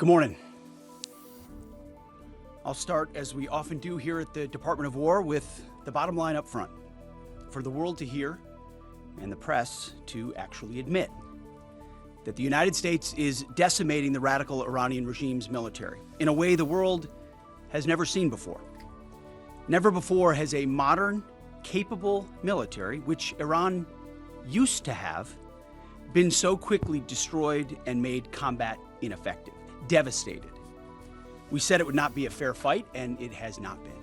Good morning. I'll start, as we often do here at the Department of War, with the bottom line up front, for the world to hear and the press to actually admit that the United States is decimating the radical Iranian regime's military in a way the world has never seen before. Never before has a modern, capable military, which Iran used to have, been so quickly destroyed and made combat ineffective, devastated. We said it would not be a fair fight, and it has not been.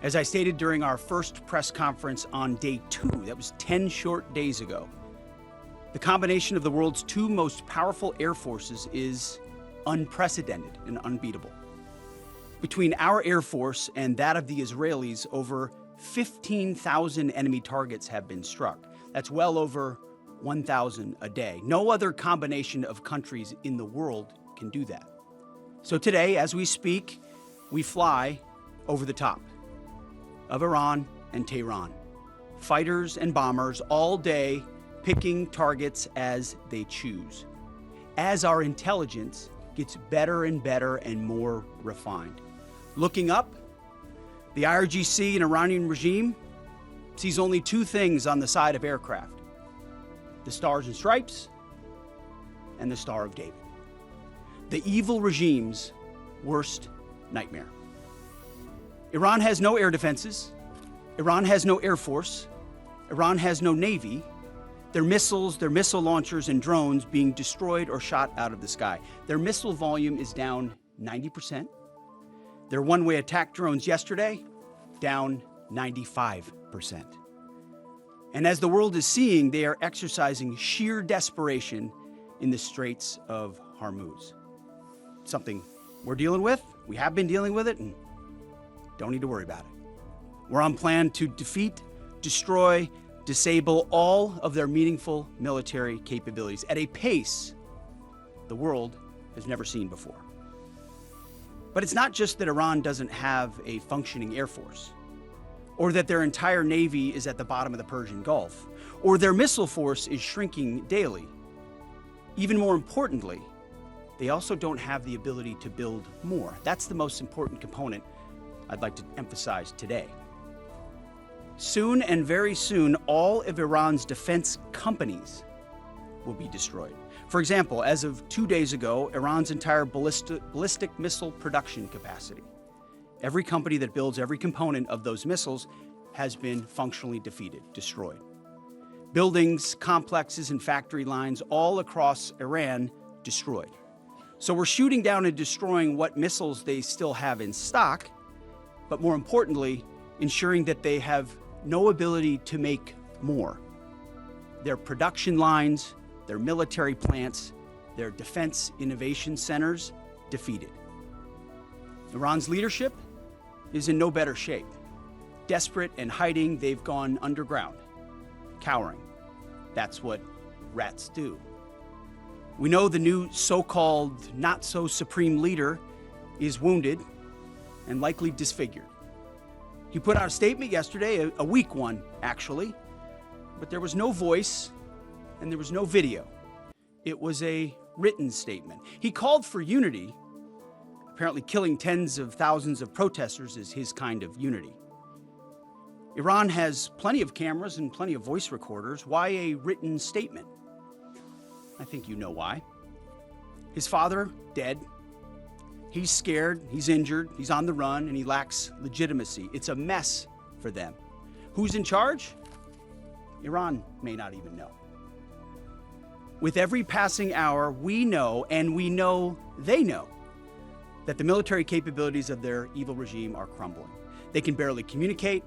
As I stated during our first press conference on day 2, that was 10 short days ago, the combination of the world's two most powerful air forces is unprecedented and unbeatable. Between our air force and that of the Israelis, over 15,000 enemy targets have been struck. That's well over 1,000 a day. No other combination of countries in the world can do that. So today, as we speak, we fly over the top of Iran and Tehran. Fighters and bombers all day, picking targets as they choose. As our intelligence gets better and better and more refined. Looking up, the IRGC and Iranian regime sees only two things on the side of aircraft: the Stars and Stripes and the Star of David. The evil regime's worst nightmare. Iran has no air defenses. Iran has no air force. Iran has no navy. Their missiles, their missile launchers and drones being destroyed or shot out of the sky. Their missile volume is down 90%. Their one-way attack drones yesterday, down 95%. And as the world is seeing, they are exercising sheer desperation in the Straits of Hormuz. Something we're dealing with, we have been dealing with it, and don't need to worry about it. We're on plan to defeat, destroy, disable all of their meaningful military capabilities at a pace the world has never seen before. But it's not just that Iran doesn't have a functioning air force, or that their entire navy is at the bottom of the Persian Gulf, or their missile force is shrinking daily. Even more importantly, they also don't have the ability to build more. That's the most important component I'd like to emphasize today. Soon, and very soon, all of Iran's defense companies will be destroyed. For example, as of 2 days ago, Iran's entire ballistic missile production capacity, every company that builds every component of those missiles, has been functionally defeated, destroyed. Buildings, complexes, and factory lines all across Iran destroyed. So we're shooting down and destroying what missiles they still have in stock, but more importantly, ensuring that they have no ability to make more. Their production lines, their military plants, their defense innovation centers, defeated. Iran's leadership is in no better shape. Desperate and hiding, they've gone underground, cowering. That's what rats do. We know the new so-called not-so-supreme leader is wounded and likely disfigured. He put out a statement yesterday, a weak one, actually, but there was no voice and there was no video. It was a written statement. He called for unity. Apparently killing tens of thousands of protesters is his kind of unity. Iran has plenty of cameras and plenty of voice recorders. Why a written statement? I think you know why. His father, dead. He's scared, he's injured, he's on the run, and he lacks legitimacy. It's a mess for them. Who's in charge? Iran may not even know. With every passing hour, we know, and we know they know, that the military capabilities of their evil regime are crumbling. They can barely communicate,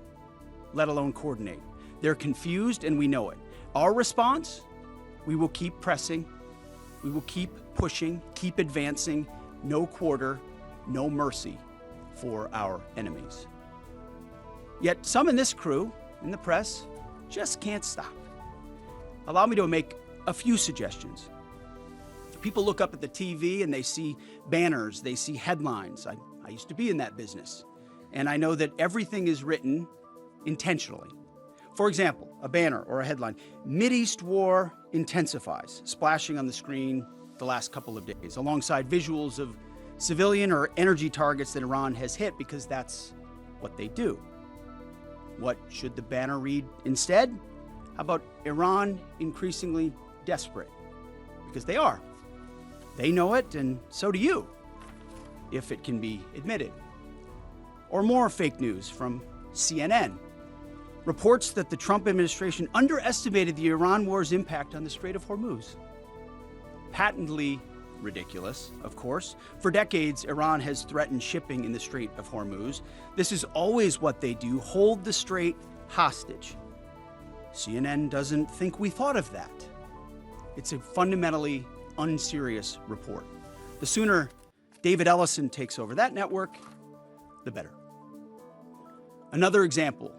let alone coordinate. They're confused, and we know it. Our response? We will keep pressing, we will keep pushing, keep advancing, no quarter, no mercy for our enemies. Yet some in this crew, in the press, just can't stop. Allow me to make a few suggestions. People look up at the TV and they see banners, they see headlines. I used to be in that business, and I know that everything is written intentionally. For example, a banner or a headline, Mideast war intensifies, splashing on the screen the last couple of days, alongside visuals of civilian or energy targets that Iran has hit, because that's what they do. What should the banner read instead? How about Iran increasingly desperate? Because they are. They know it, and so do you, if it can be admitted. Or more fake news from CNN. Reports that the Trump administration underestimated the Iran war's impact on the Strait of Hormuz. Patently ridiculous, of course. For decades, Iran has threatened shipping in the Strait of Hormuz. This is always what they do, hold the strait hostage. CNN doesn't think we thought of that. It's a fundamentally unserious report. The sooner David Ellison takes over that network, the better. Another example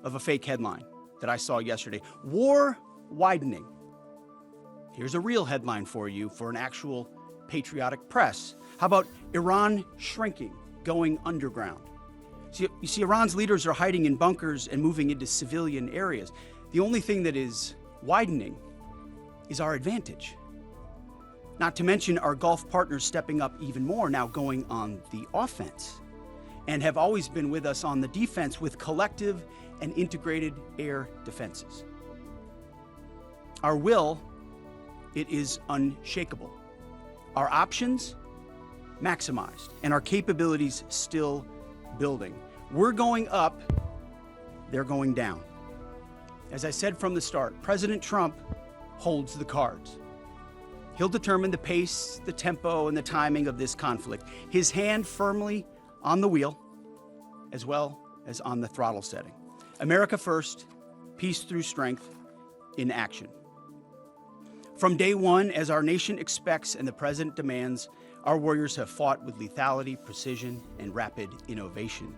of a fake headline that I saw yesterday: war widening. Here's a real headline for you for an actual patriotic press. How about Iran shrinking, going underground? You see, Iran's leaders are hiding in bunkers and moving into civilian areas. The only thing that is widening is our advantage. Not to mention our Gulf partners stepping up even more, now going on the offense, and have always been with us on the defense with collective and integrated air defenses. Our will, it is unshakable. Our options, maximized, and our capabilities still building. We're going up, they're going down. As I said from the start, President Trump holds the cards. He'll determine the pace, the tempo, and the timing of this conflict. His hand firmly on the wheel, as well as on the throttle setting. America first, peace through strength, in action. From day one, as our nation expects and the president demands, our warriors have fought with lethality, precision, and rapid innovation.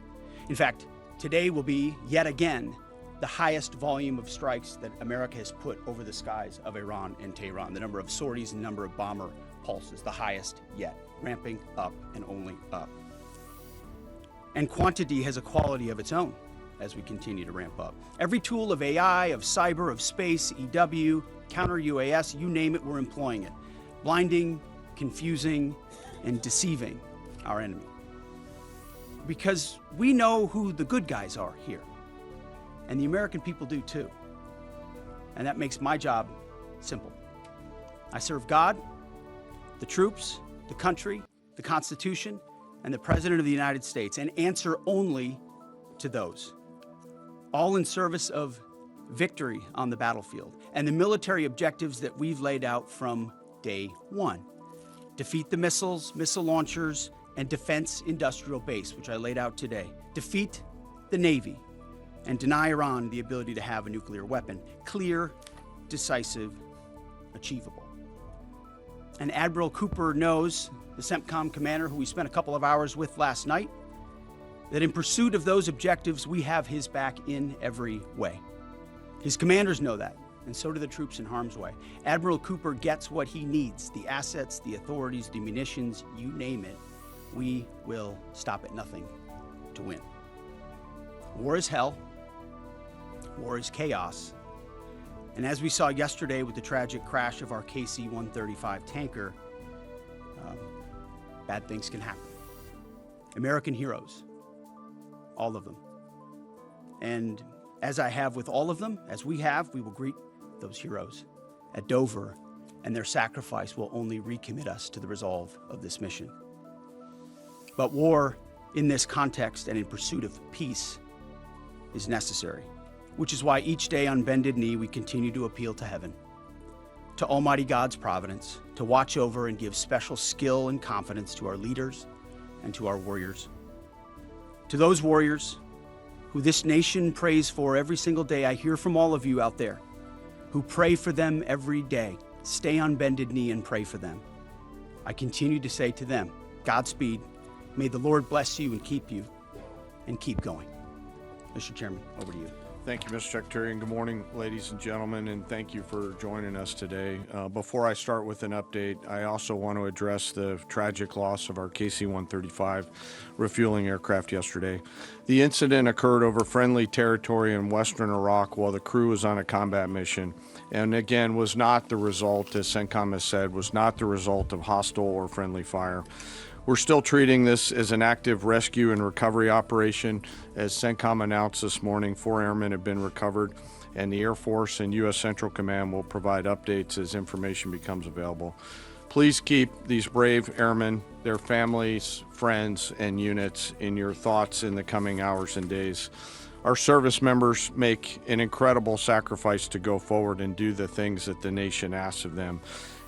In fact, today will be, yet again, the highest volume of strikes that America has put over the skies of Iran and Tehran. The number of sorties and number of bomber pulses, the highest yet, ramping up and only up. And quantity has a quality of its own as we continue to ramp up. Every tool of AI, of cyber, of space, EW, counter UAS, you name it, we're employing it. Blinding, confusing, and deceiving our enemy. Because we know who the good guys are here. And the American people do too. And that makes my job simple. I serve God, the troops, the country, the Constitution, and the President of the United States, and answer only to those. All in service of victory on the battlefield and the military objectives that we've laid out from day one. Defeat the missiles, missile launchers, and defense industrial base, which I laid out today. Defeat the Navy and deny Iran the ability to have a nuclear weapon. Clear, decisive, achievable. And Admiral Cooper knows, the CENTCOM commander who we spent a couple of hours with last night, that in pursuit of those objectives, we have his back in every way. His commanders know that, and so do the troops in harm's way. Admiral Cooper gets what he needs, the assets, the authorities, the munitions, you name it. We will stop at nothing to win. War is hell. War is chaos. And as we saw yesterday with the tragic crash of our KC-135 tanker, bad things can happen. American heroes, all of them. And as I have with all of them, as we have, we will greet those heroes at Dover, and their sacrifice will only recommit us to the resolve of this mission. But war in this context and in pursuit of peace is necessary, which is why each day on bended knee we continue to appeal to heaven, to Almighty God's providence, to watch over and give special skill and confidence to our leaders and to our warriors. To those warriors who this nation prays for every single day, I hear from all of you out there who pray for them every day. Stay on bended knee and pray for them. I continue to say to them, Godspeed. May the Lord bless you and keep going. Mr. Chairman, over to you. Thank you, Mr. Secretary, and good morning, ladies and gentlemen, and thank you for joining us today. Before I start with an update, I also want to address the tragic loss of our KC-135 refueling aircraft yesterday. The incident occurred over friendly territory in western Iraq while the crew was on a combat mission, and again was not the result, as CENTCOM has said, was not the result of hostile or friendly fire. We're still treating this as an active rescue and recovery operation. As CENTCOM announced this morning, 4 airmen have been recovered, and the Air Force and U.S. Central Command will provide updates as information becomes available. Please keep these brave airmen, their families, friends, and units in your thoughts in the coming hours and days. Our service members make an incredible sacrifice to go forward and do the things that the nation asks of them.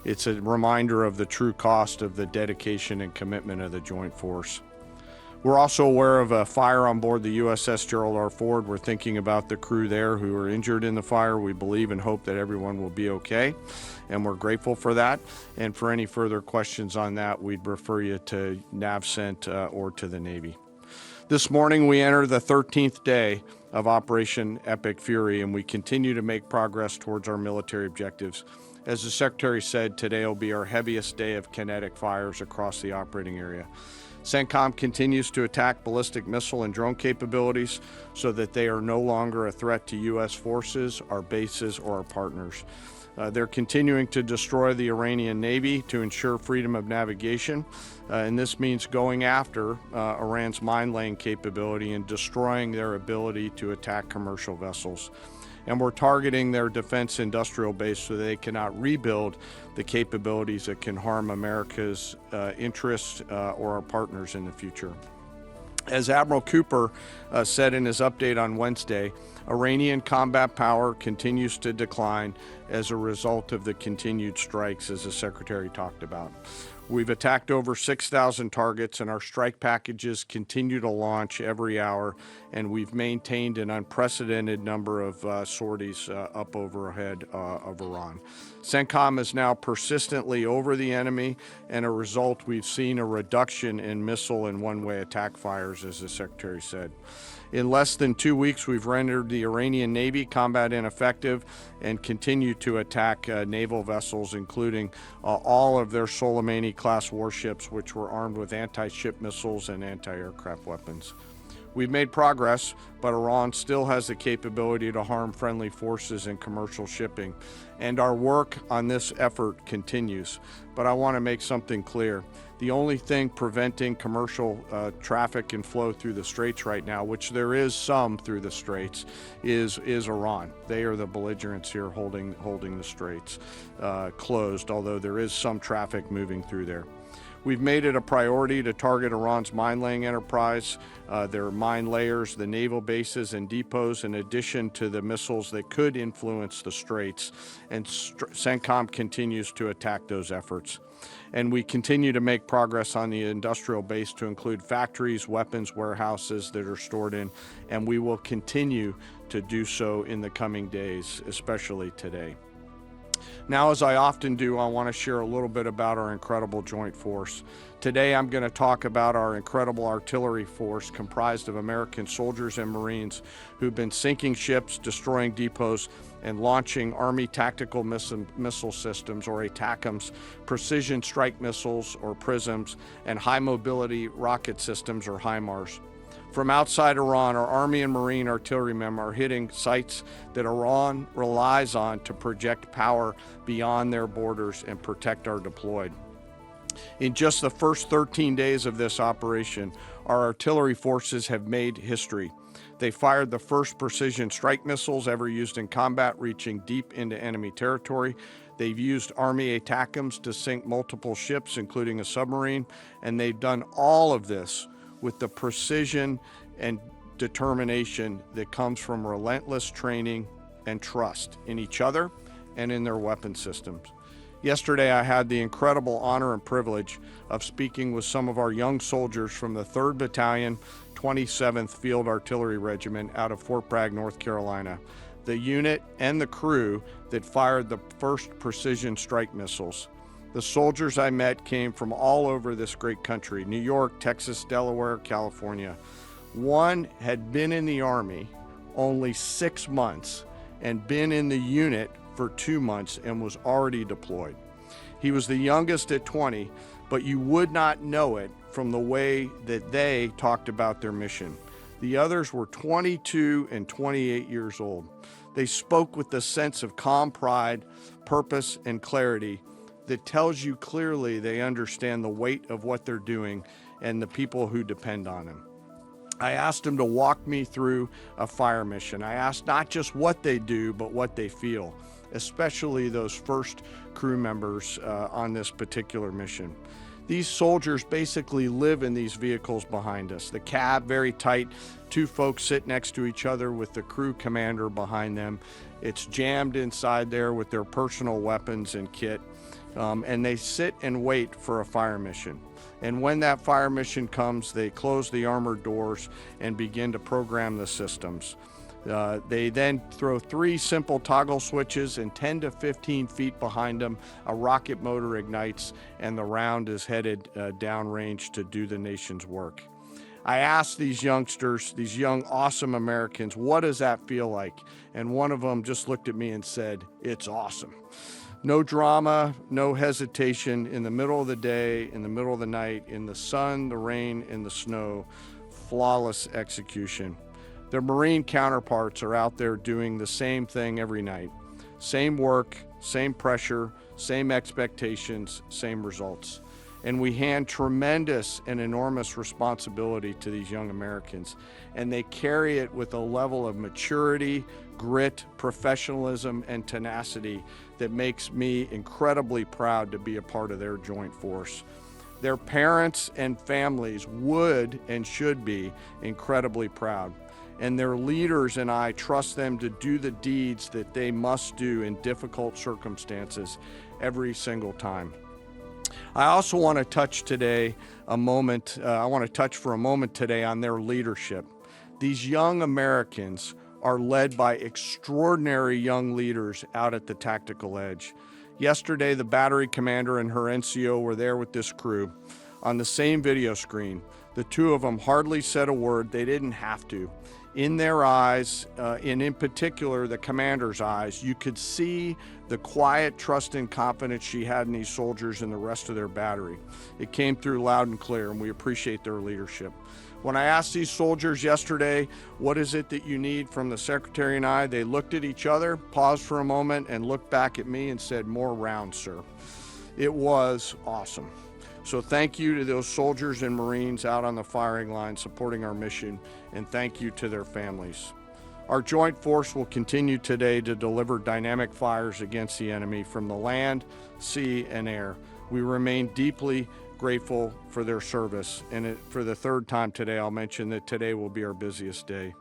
It's a reminder of the true cost of the dedication and commitment of the Joint Force. We're also aware of a fire on board the USS Gerald R. Ford. We're thinking about the crew there who are injured in the fire. We believe and hope that everyone will be okay, and we're grateful for that. And for any further questions on that, we'd refer you to NAVCENT or to the Navy. This morning, we enter the 13th day of Operation Epic Fury, and we continue to make progress towards our military objectives. As the Secretary said, today will be our heaviest day of kinetic fires across the operating area. CENTCOM continues to attack ballistic missile and drone capabilities so that they are no longer a threat to U.S. forces, our bases, or our partners. They're continuing to destroy the Iranian Navy to ensure freedom of navigation, and this means going after Iran's mine-laying capability and destroying their ability to attack commercial vessels. And we're targeting their defense industrial base so they cannot rebuild the capabilities that can harm America's interests or our partners in the future. As Admiral Cooper said in his update on Wednesday, Iranian combat power continues to decline as a result of the continued strikes, as the Secretary talked about. We've attacked over 6,000 targets, and our strike packages continue to launch every hour, and we've maintained an unprecedented number of sorties up overhead of Iran. CENTCOM is now persistently over the enemy, and a result, we've seen a reduction in missile and one-way attack fires, as the Secretary said. In less than 2 weeks, we've rendered the Iranian Navy combat ineffective and continue to attack naval vessels, including all of their Soleimani-class warships, which were armed with anti-ship missiles and anti-aircraft weapons. We've made progress, but Iran still has the capability to harm friendly forces and commercial shipping, and our work on this effort continues. But I want to make something clear. The only thing preventing commercial traffic and flow through the straits right now, which there is some through the straits, is Iran. They are the belligerents here holding the straits closed, although there is some traffic moving through there. We've made it a priority to target Iran's mine-laying enterprise, their mine layers, the naval bases and depots, in addition to the missiles that could influence the straits, and CENTCOM continues to attack those efforts. And we continue to make progress on the industrial base to include factories, weapons, warehouses that are stored in, and we will continue to do so in the coming days, especially today. Now, as I often do, I want to share a little bit about our incredible joint force. Today, I'm going to talk about our incredible artillery force comprised of American soldiers and Marines who've been sinking ships, destroying depots, and launching Army Tactical Missile Systems, or ATACMS, precision strike missiles, or PrSMs, and high mobility rocket systems, or HIMARS. From outside Iran, our Army and Marine artillerymen are hitting sites that Iran relies on to project power beyond their borders and protect our deployed. In just the first 13 days of this operation, our artillery forces have made history. They fired the first precision strike missiles ever used in combat, reaching deep into enemy territory. They've used Army ATACMS to sink multiple ships, including a submarine, and they've done all of this with the precision and determination that comes from relentless training and trust in each other and in their weapon systems. Yesterday, I had the incredible honor and privilege of speaking with some of our young soldiers from the 3rd Battalion, 27th Field Artillery Regiment out of Fort Bragg, North Carolina, the unit and the crew that fired the first precision strike missiles. The soldiers I met came from all over this great country: New York, Texas, Delaware, California. One had been in the Army, only 6 months and been in the unit for 2 months and was already deployed. He was the youngest at 20, but you would not know it from the way that they talked about their mission. The others were 22 and 28 years old. They spoke with a sense of calm pride, purpose, and clarity that tells you clearly they understand the weight of what they're doing and the people who depend on them. I asked them to walk me through a fire mission. I asked not just what they do, but what they feel, especially those first crew members on this particular mission. These soldiers basically live in these vehicles behind us. The cab, very tight, 2 folks sit next to each other with the crew commander behind them. It's jammed inside there with their personal weapons and kit, and they sit and wait for a fire mission. And when that fire mission comes, they close the armored doors and begin to program the systems. They then throw 3 simple toggle switches, and 10 to 15 feet behind them, a rocket motor ignites, and the round is headed downrange to do the nation's work. I asked these youngsters, these young, awesome Americans, what does that feel like? And one of them just looked at me and said, "It's awesome." No drama, no hesitation, in the middle of the day, in the middle of the night, in the sun, the rain, and the snow, flawless execution. Their Marine counterparts are out there doing the same thing every night. Same work, same pressure, same expectations, same results. And we hand tremendous and enormous responsibility to these young Americans, and they carry it with a level of maturity, grit, professionalism, and tenacity that makes me incredibly proud to be a part of their joint force. Their parents and families would and should be incredibly proud, and their leaders and I trust them to do the deeds that they must do in difficult circumstances every single time. I also want to touch today a moment, I want to touch for a moment today on their leadership. These young Americans are led by extraordinary young leaders out at the tactical edge. Yesterday, the battery commander and her NCO were there with this crew on the same video screen. The 2 of them hardly said a word. They didn't have to. In their eyes, and in particular the commander's eyes, you could see the quiet trust and confidence she had in these soldiers and the rest of their battery. It came through loud and clear, and we appreciate their leadership. When I asked these soldiers yesterday, what is it that you need from the Secretary and I, they looked at each other, paused for a moment, and looked back at me and said, "More rounds, sir." It was awesome. So thank you to those soldiers and Marines out on the firing line supporting our mission, and thank you to their families. Our joint force will continue today to deliver dynamic fires against the enemy from the land, sea, and air. We remain deeply grateful for their service, and for the 3rd time today, I'll mention that today will be our busiest day.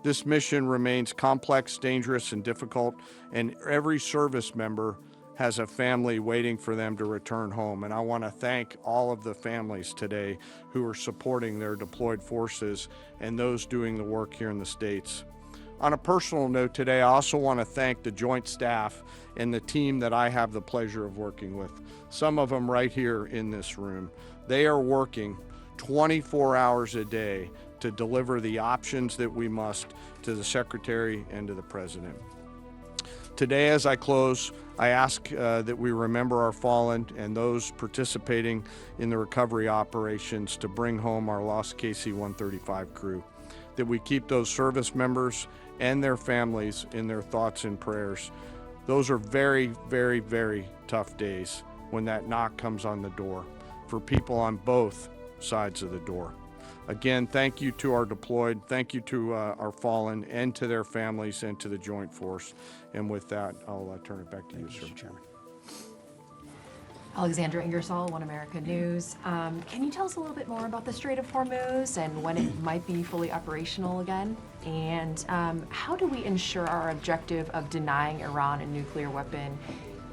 This mission remains complex, dangerous, and difficult, and every service member has a family waiting for them to return home. And I want to thank all of the families today who are supporting their deployed forces and those doing the work here in the States. On a personal note today, I also want to thank the joint staff and the team that I have the pleasure of working with. Some of them right here in this room. They are working 24 hours a day to deliver the options that we must to the Secretary and to the President. Today, as I close, I ask that we remember our fallen and those participating in the recovery operations to bring home our lost KC-135 crew, that we keep those service members and their families in their thoughts and prayers. Those are very, very, very tough days when that knock comes on the door for people on both sides of the door. Again, thank you to our deployed, thank you to our fallen, and to their families, and to the Joint Force. And with that, I'll turn it back to you, sir. Mr. Chairman. Alexandra Ingersoll, One America News. Can you tell us a little bit more about the Strait of Hormuz and when it might be fully operational again? And how do we ensure our objective of denying Iran a nuclear weapon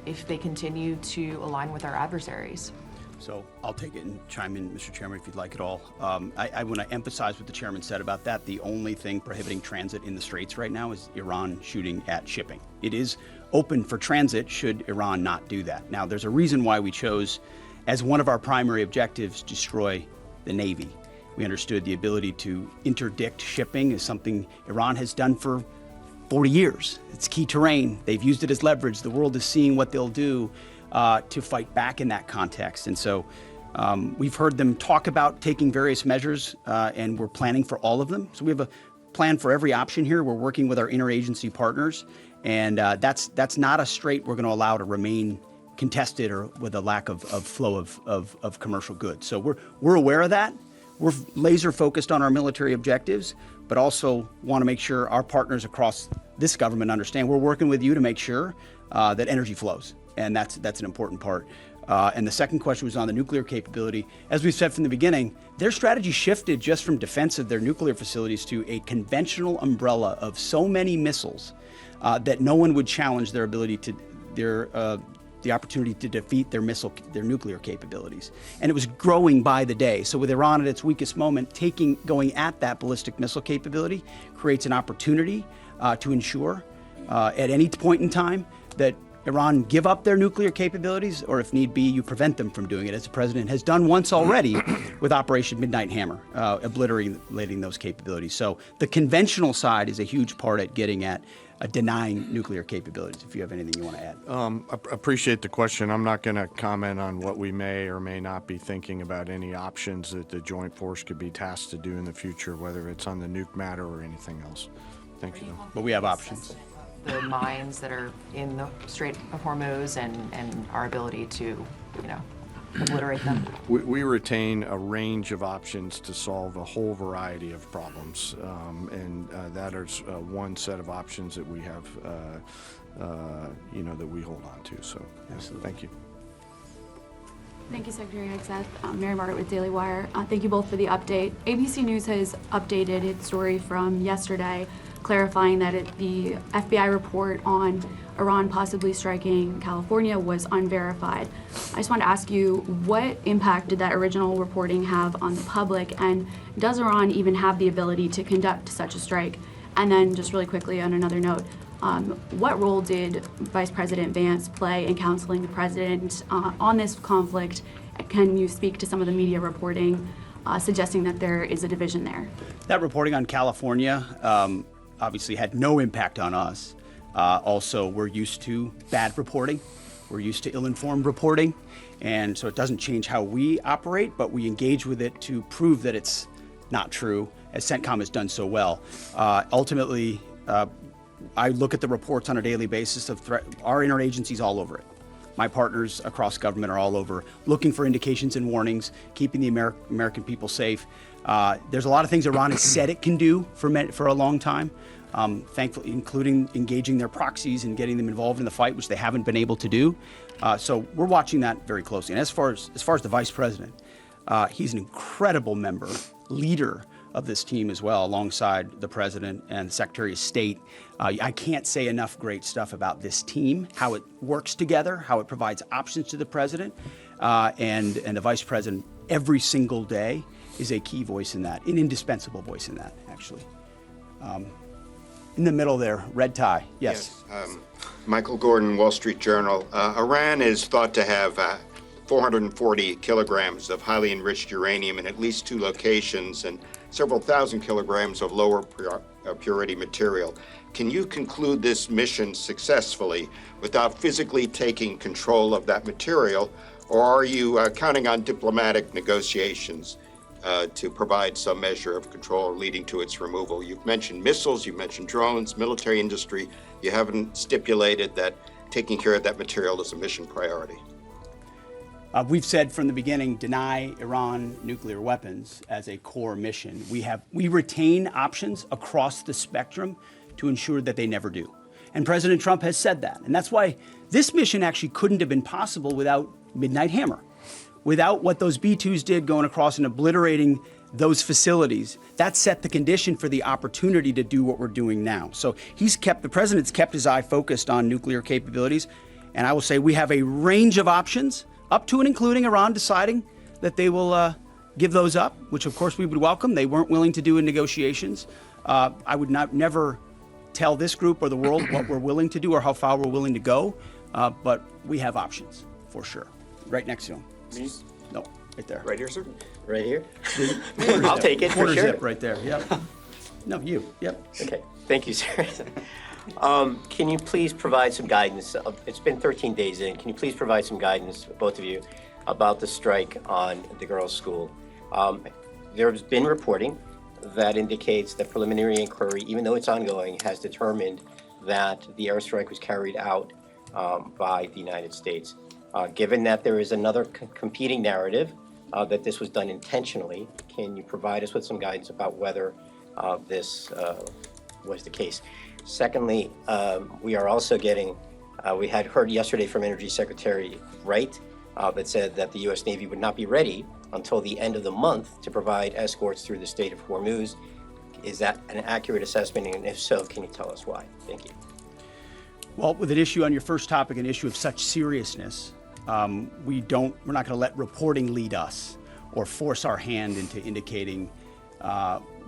if they continue to align with our adversaries? So I'll take it and chime in, Mr. Chairman, if you'd like it all. I want to emphasize what the chairman said about that. The only thing prohibiting transit in the Straits right now is Iran shooting at shipping. It is open for transit should Iran not do that. Now, there's a reason why we chose as one of our primary objectives to destroy the Navy. We understood the ability to interdict shipping is something Iran has done for 40 years. It's key terrain. They've used it as leverage. The world is seeing what they'll do to fight back in that context. And so we've heard them talk about taking various measures, and we're planning for all of them. So we have a plan for every option here. We're working with our interagency partners, and that's not a strait we're going to allow to remain contested or with a lack of flow of commercial goods. So we're aware of that. We're laser focused on our military objectives, but also want to make sure our partners across this government understand we're working with you to make sure that energy flows, and that's an important part. And the second question was on the nuclear capability. As we've said from the beginning, their strategy shifted just from defense of their nuclear facilities to a conventional umbrella of so many missiles that no one would challenge their ability to the opportunity to defeat their nuclear capabilities. And it was growing by the day. So with Iran at its weakest moment, going at that ballistic missile capability creates an opportunity to ensure at any point in time that Iran give up their nuclear capabilities, or if need be, you prevent them from doing it, as the president has done once already with Operation Midnight Hammer, obliterating those capabilities. So the conventional side is a huge part at getting at denying nuclear capabilities, if you have anything you want to add. Appreciate the question. I'm not going to comment on what we may or may not be thinking about any options that the Joint Force could be tasked to do in the future, whether it's on the nuke matter or anything else. Thank you. But we have options. The mines that are in the Strait of Hormuz and our ability to, obliterate them? We retain a range of options to solve a whole variety of problems, and that is one set of options that we have, that we hold on to. So, thank you. Thank you, Secretary Hegseth. Mary Margaret with Daily Wire. Thank you both for the update. ABC News has updated its story from yesterday, clarifying that the FBI report on Iran possibly striking California was unverified. I just want to ask you, what impact did that original reporting have on the public, and does Iran even have the ability to conduct such a strike? And then just really quickly on another note, what role did Vice President Vance play in counseling the president on this conflict? Can you speak to some of the media reporting suggesting that there is a division there? That reporting on California obviously had no impact on us. Also, we're used to bad reporting. We're used to ill-informed reporting. And so it doesn't change how we operate, but we engage with it to prove that it's not true, as CENTCOM has done so well. Ultimately, I look at the reports on a daily basis of our interagencies all over it. My partners across government are all over, looking for indications and warnings, keeping the American people safe. There's a lot of things Iran has said it can do for a long time, thankfully, including engaging their proxies and getting them involved in the fight, which they haven't been able to do. So we're watching that very closely. And as far as the vice president, he's an incredible member, leader of this team as well, alongside the president and the Secretary of State. I can't say enough great stuff about this team, how it works together, how it provides options to the president, and the vice president every single day is a key voice in that, an indispensable voice in that, actually. In the middle there, red tie, yes. Michael Gordon, Wall Street Journal. Iran is thought to have 440 kilograms of highly enriched uranium in at least 2 locations and several thousand kilograms of lower purity material. Can you conclude this mission successfully without physically taking control of that material, or are you counting on diplomatic negotiations to provide some measure of control leading to its removal? You've mentioned missiles, you've mentioned drones, military industry. You haven't stipulated that taking care of that material is a mission priority. We've said from the beginning, deny Iran nuclear weapons as a core mission. We retain options across the spectrum to ensure that they never do. And President Trump has said that. And that's why this mission actually couldn't have been possible without Midnight Hammer. Without what those B-2s did going across and obliterating those facilities, that set the condition for the opportunity to do what we're doing now. So the president's kept his eye focused on nuclear capabilities. And I will say we have a range of options, up to and including Iran deciding that they will give those up, which of course we would welcome. They weren't willing to do in negotiations. I would never tell this group or the world what we're willing to do or how far we're willing to go, but we have options for sure. Right next to them. Me? No. Right there. Right here, sir. Right here? Quarter I'll zip. take it for Quarter sure. zip right there, yep. No, you, yep. Okay, thank you, sir. Can you please provide some guidance? It's been 13 days in. Can you please provide some guidance, both of you, about the strike on the girls' school? There's been reporting that indicates that preliminary inquiry, even though it's ongoing, has determined that the airstrike was carried out by the United States. Given that there is another competing narrative that this was done intentionally, can you provide us with some guidance about whether this was the case? Secondly, we are also getting, we had heard yesterday from Energy Secretary Wright that said that the U.S. Navy would not be ready until the end of the month to provide escorts through the Strait of Hormuz. Is that an accurate assessment? And if so, can you tell us why? Thank you. Well, with an issue on your first topic, an issue of such seriousness, we're not going to let reporting lead us or force our hand into indicating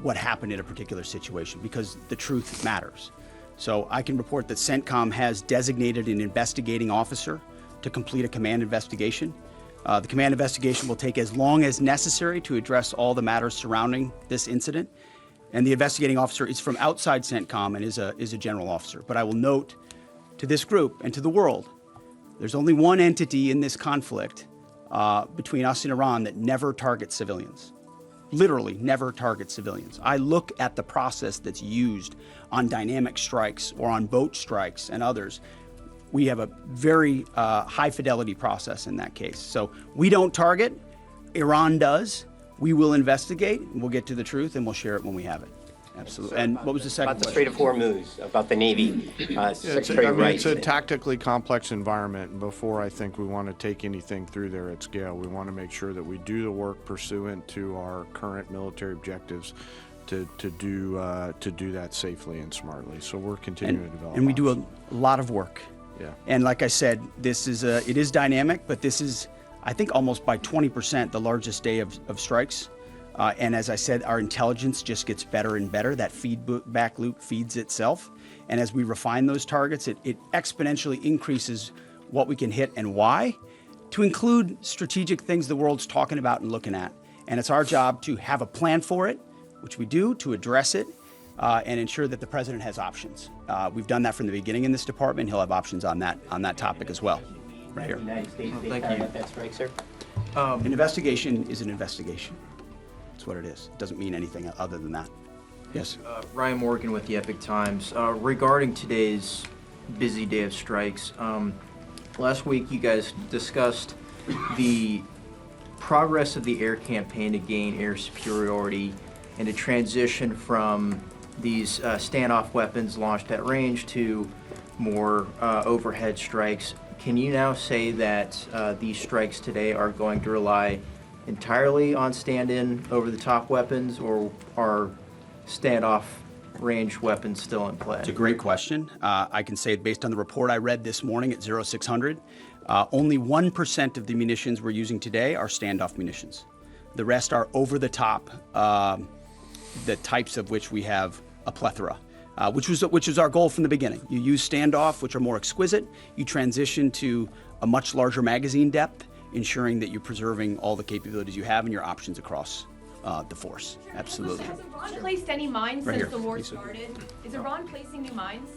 what happened in a particular situation, because the truth matters. So I can report that CENTCOM has designated an investigating officer to complete a command investigation. The command investigation will take as long as necessary to address all the matters surrounding this incident. And the investigating officer is from outside CENTCOM and is a general officer. But I will note to this group and to the world, there's only one entity in this conflict between us and Iran that never targets civilians. Literally never targets civilians. I look at the process that's used on dynamic strikes or on boat strikes and others. We have a very high fidelity process in that case. So we don't target, Iran does. We will investigate, we'll get to the truth, and we'll share it when we have it. Absolutely. And what was the second About the question? Strait of Hormuz, about the Navy, Secretary Wright. It's a tactically complex environment, and before I think we want to take anything through there at scale, we want to make sure that we do the work pursuant to our current military objectives to do that safely and smartly. So we're continuing to develop. And we do options. a lot of work. Yeah. And like I said, it is dynamic, but this is, I think, almost by 20% the largest day of strikes. And as I said, our intelligence just gets better and better. That feedback loop feeds itself. And as we refine those targets, it exponentially increases what we can hit and why, to include strategic things the world's talking about and looking at. And it's our job to have a plan for it, which we do, to address it, and ensure that the president has options. We've done that from the beginning in this department. He'll have options on that topic as well. Right here. United States, Thank you. that strike, sir? An investigation is an investigation. That's what it is. It doesn't mean anything other than that. Yes. Ryan Morgan with the Epic Times. Regarding today's busy day of strikes, last week you guys discussed the progress of the air campaign to gain air superiority and to transition from these standoff weapons launched at range to more overhead strikes. Can you now say that these strikes today are going to rely entirely on stand-in over-the-top weapons, or are standoff range weapons still in play? It's a great question. I can say, based on the report I read this morning at 0600, only 1% of the munitions we're using today are standoff munitions. The rest are over-the-top, the types of which we have a plethora, which was our goal from the beginning. You use standoff, which are more exquisite. You transition to a much larger magazine depth, ensuring that you're preserving all the capabilities you have and your options across the force. Absolutely. Has Iran placed any mines Right since here, the war Lisa. started? Is Iran placing new mines?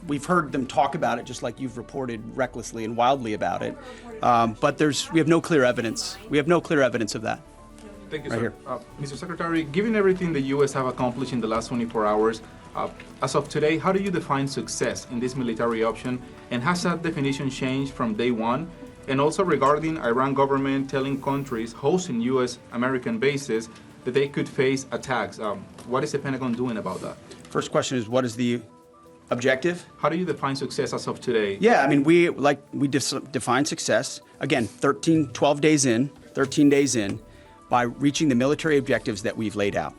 We've heard them talk about it, just like you've reported recklessly and wildly about it. But we have no clear evidence. We have no clear evidence of that. Thank you, Right sir. here. Mr. Secretary, given everything the U.S. have accomplished in the last 24 hours, as of today, how do you define success in this military option? And has that definition changed from day one? And also regarding Iran government telling countries hosting U.S. American bases that they could face attacks, what is the Pentagon doing about that? First question is, what is the objective? How do you define success as of today? Yeah, I mean, we define success, again, 13 days in, by reaching the military objectives that we've laid out.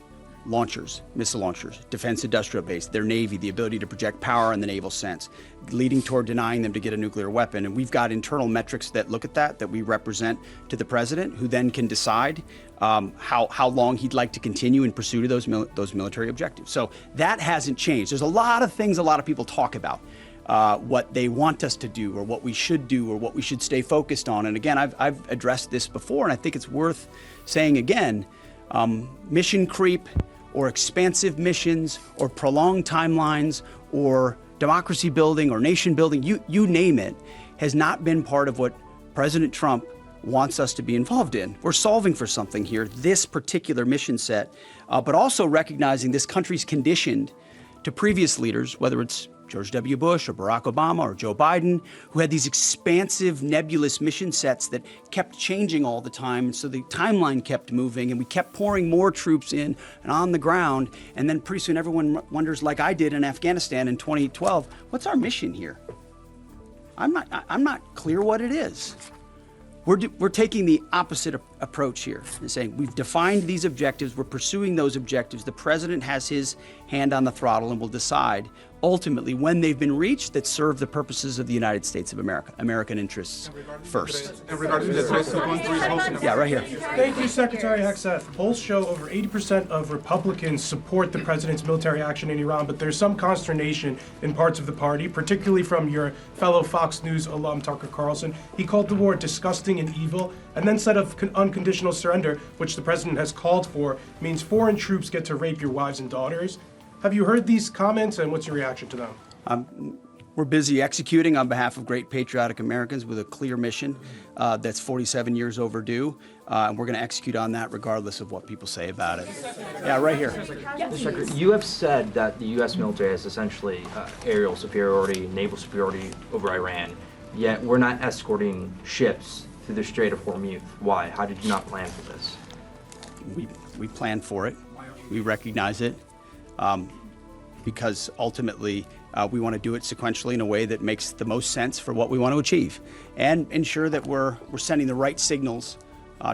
Launchers, missile launchers, defense industrial base, their Navy, the ability to project power in the naval sense, leading toward denying them to get a nuclear weapon. And we've got internal metrics that look at that we represent to the president, who then can decide how long he'd like to continue in pursuit of those military objectives. So that hasn't changed. There's a lot of things a lot of people talk about. what they want us to do or what we should do or what we should stay focused on. And again, I've addressed this before, and I think it's worth saying again, mission creep or expansive missions or prolonged timelines or democracy building or nation building, you name it, has not been part of what President Trump wants us to be involved in. We're solving for something here, this particular mission set, but also recognizing this country's conditioned to previous leaders, whether it's George W. Bush or Barack Obama or Joe Biden, who had these expansive, nebulous mission sets that kept changing all the time. And so the timeline kept moving, and we kept pouring more troops in and on the ground. And then pretty soon everyone wonders, like I did in Afghanistan in 2012, what's our mission here? I'm not clear what it is. We're taking the opposite approach here and saying we've defined these objectives, we're pursuing those objectives. The president has his hand on the throttle and will decide ultimately when they've been reached that serve the purposes of the United States of America, American interests first. And regarding the threats of 1-3 Yeah, right here. Thank you, Secretary Hegseth. Polls show over 80% of Republicans support the president's military action in Iran, but there's some consternation in parts of the party, particularly from your fellow Fox News alum, Tucker Carlson. He called the war disgusting and evil, and then said of unconditional surrender, which the president has called for, means foreign troops get to rape your wives and daughters. Have you heard these comments, and what's your reaction to them? We're busy executing on behalf of great patriotic Americans with a clear mission that's 47 years overdue, and we're going to execute on that regardless of what people say about it. Yeah, right here. Secretary, you have said that the U.S. military has essentially aerial superiority, naval superiority over Iran, yet we're not escorting ships through the Strait of Hormuz. Why? How did you not plan for this? We planned for it. We recognize it. Because ultimately we want to do it sequentially in a way that makes the most sense for what we want to achieve and ensure that we're sending the right signals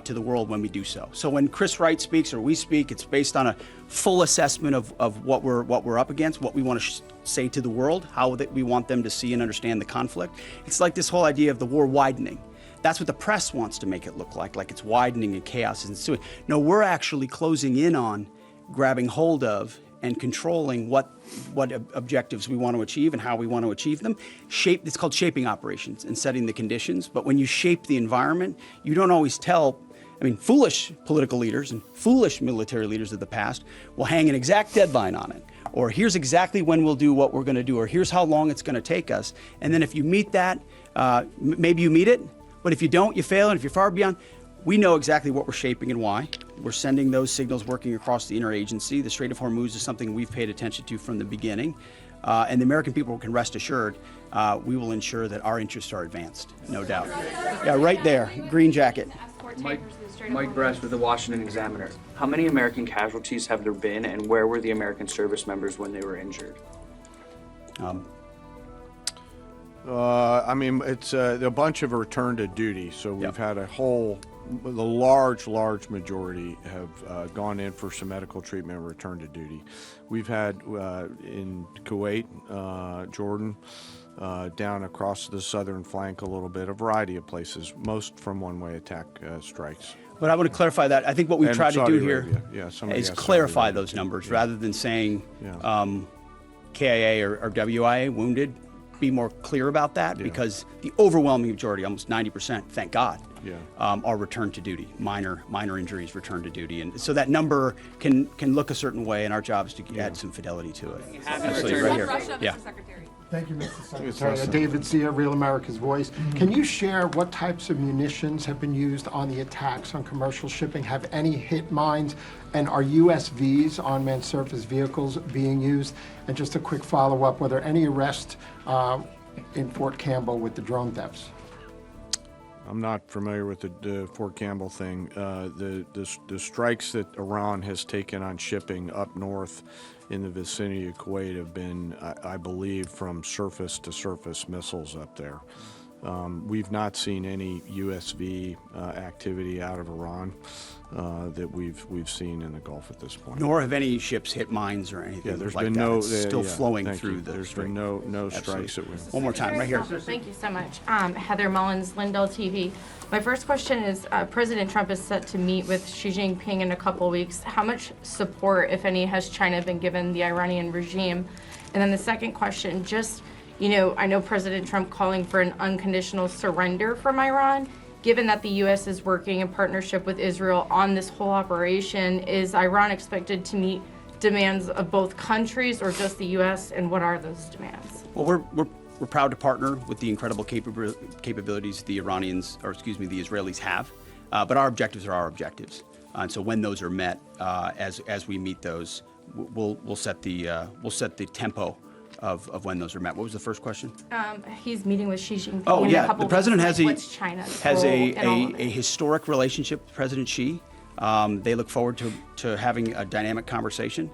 to the world when we do so. So when Chris Wright speaks or we speak, it's based on a full assessment of what we're up against, what we want to say to the world, how that we want them to see and understand the conflict. It's like this whole idea of the war widening. That's what the press wants to make it look like it's widening and chaos is ensuing. No, we're actually closing in on grabbing hold of and controlling what objectives we want to achieve and how we want to achieve them. It's called shaping operations and setting the conditions. But when you shape the environment, you don't always tell. I mean, foolish political leaders and foolish military leaders of the past will hang an exact deadline on it. Or here's exactly when we'll do what we're going to do, or here's how long it's going to take us. And then if you meet that, maybe you meet it. But if you don't, you fail. And if you're far beyond, we know exactly what we're shaping and why. We're sending those signals working across the interagency. The Strait of Hormuz is something we've paid attention to from the beginning. And the American people can rest assured we will ensure that our interests are advanced, no doubt. Yeah, right there, green jacket. Mike Bress with the Washington Examiner. How many American casualties have there been, and where were the American service members when they were injured? I mean, it's a bunch of return to duty. So we've had the large majority have gone in for some medical treatment and return to duty. We've had in Kuwait, Jordan, down across the southern flank a little bit, a variety of places, most from one-way attack strikes. But I want to clarify that. I think what we've tried to do here is clarify Saudi those numbers yeah. rather than saying KIA or WIA wounded. Be more clear about that because the overwhelming majority, almost 90%, thank God, are returned to duty. Minor injuries returned to duty, and so that number can look a certain way, and our job is to add some fidelity to it. Absolutely, right here. Yeah. Thank you, Mr. Secretary. David Zia, Real America's Voice. Can you share what types of munitions have been used on the attacks on commercial shipping? Have any hit mines? And are USVs, unmanned surface vehicles, being used? And just a quick follow-up, were there any arrests in Fort Campbell with the drone thefts? I'm not familiar with the Fort Campbell thing. The strikes that Iran has taken on shipping up north in the vicinity of Kuwait have been, I believe, from surface to surface missiles up there. We've not seen any USV activity out of Iran that we've seen in the Gulf at this point. Nor have any ships hit mines or anything. Yeah, there's like been that. no. It's still flowing thank through you. the There's strait. been no strikes that we. One more time, right here. Thank you so much. Heather Mullins, Lindell TV. My first question is, President Trump is set to meet with Xi Jinping in a couple weeks. How much support, if any, has China been given the Iranian regime? And then the second question, just You know, I know President Trump calling for an unconditional surrender from Iran. Given that the U.S. is working in partnership with Israel on this whole operation, is Iran expected to meet demands of both countries or just the U.S., and what are those demands? Well, we're proud to partner with the incredible capabilities the Israelis have, but our objectives are our objectives. And so when those are met, as we meet those, we'll set the tempo of when those are met. What was the first question? He's meeting with Xi Jinping Oh in a yeah, couple the president weeks. has a What's China's has role in all of a it? historic relationship with President Xi. They look forward to having a dynamic conversation.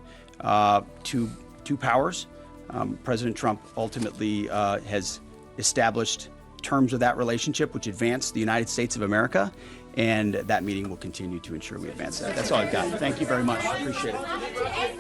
Two powers. President Trump ultimately has established terms of that relationship, which advance the United States of America, and that meeting will continue to ensure we advance that. That's all I've got. Thank you very much. Appreciate it.